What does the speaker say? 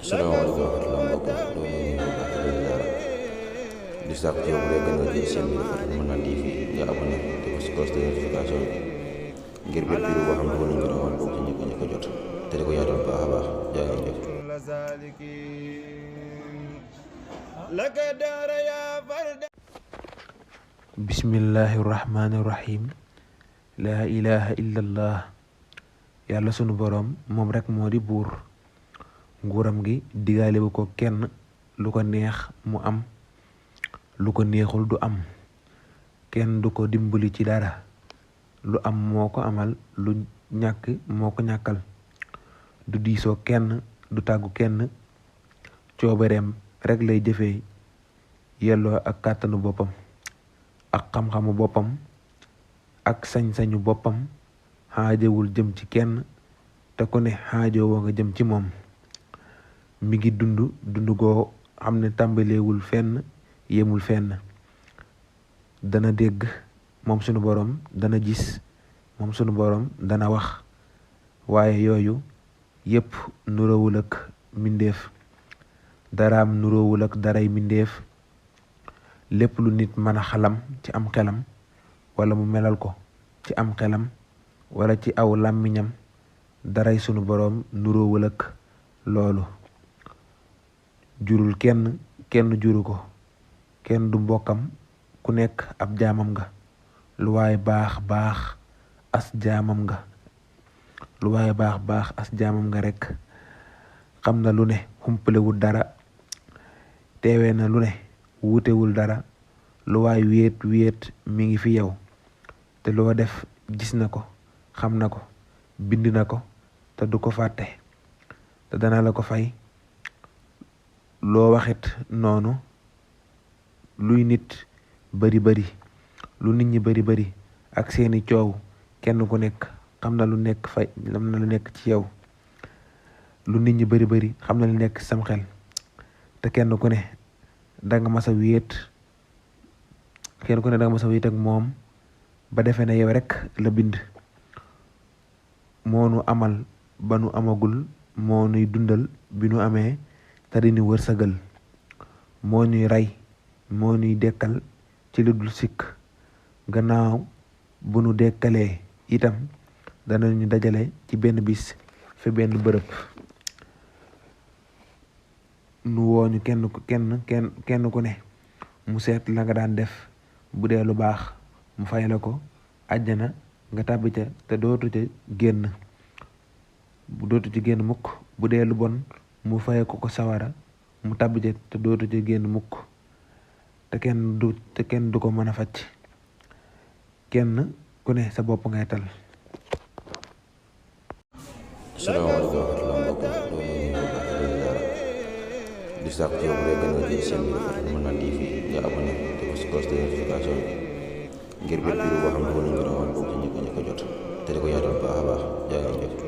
salaamaaleykum wa rahmatulah mbokk yi ñoo ngi nuyu bu baax di sàkku ci yow bu dee gën a jël seen biir Fatou Mën Naan TV nga abonné te ko si cloche de notification bi ngir bépp vidéo boo xam ne dugal nañ ko doon bokk ci ñëpp a jot te di ko yaatal bu baax a baax jaa ngeen jëf. bismillahi rahmaani rahim laa ilaha illallah yàlla sunu boroom moom rek moo di buur nguuram gi digaale bu ko kenn lu ko neex mu am lu ko neexul du am kenn du ko dimbali ci dara lu am moo ko amal lu ñàkk moo ko ñàkkal du diisoo kenn du tàggu kenn coobareem rek lay jëfee yelloo ak kàttanu boppam ak xam-xamu boppam ak sañ-sañu boppam xaajowul jëm ci kenn te ku ne xaajowoo nga jëm ci moom mi ngi dund goo xam ne tàmbaleewul fenn yemul fenn dana dégg moom sunu boroom dana gis moom sunu boroom dana wax waaye yooyu yépp nuroowul ak mbindeef daraam nuroowul ak daray mbindeef lépp lu nit mën a xalam ci am xelam wala mu melal ko ci am xelam wala ci aw làmmiñam daray sunu boroom nuroowul ak loolu jurul kenn juru ko kenn du mbokkam ku nekk ab jaamam nga lu waaye baax baax as jaamam nga lu waaye baax baax as jaamam nga rekk xam na lu ne xumpalewul dara teewee na lu ne wuutewul dara lu waay wéet mi ngi fi yow te loo def gis na ko xam na ko bind na ko te du ko fàtte te dana la ko fay loo waxit noonu luy nit bari lu nit ñi bari ak seeni coow kenn ku nekk xam na lu nekk ci yow lu nit ñi bari xam na lu nekk sam xel te kenn ku ne danga mas a wéet ak moom ba defee ne yow rek la bind moo nu amal ba nu amagul moo nuy dundal bi nu amee te di nu wërsëgal moo ñuy rey moo ñuy dekkal ci lu dul sikk gannaaw bu nu dekkalee itam danañu dajale ci benn bis fi benn bërëb nu wooñu kenn ku ne mu seet la nga daan def bu dee lu baax mu fay la ko àjjana nga tàbbi ca te dootu ci génn mukk bu dee lu bon mu faye ko sawara mu tàbbi ca te dootu ci génn mukk te kenn du ko mën a faj kenn ku ne sa bopp ngay tal. salaamaaleykum wa rahmatulah mbokk yi ñoo ngi nuyu bu baax di sàkku ci yow bu dee gën a jël seen biir Fatou Mën Naan TV nga abonné te ko si cloche de notification bi ngir bépp vidéo boo xam ne dugal nañ ko doon bokk ci ñëpp a jot te di ko yaatal bu baax a baax jaa ngeen jëf.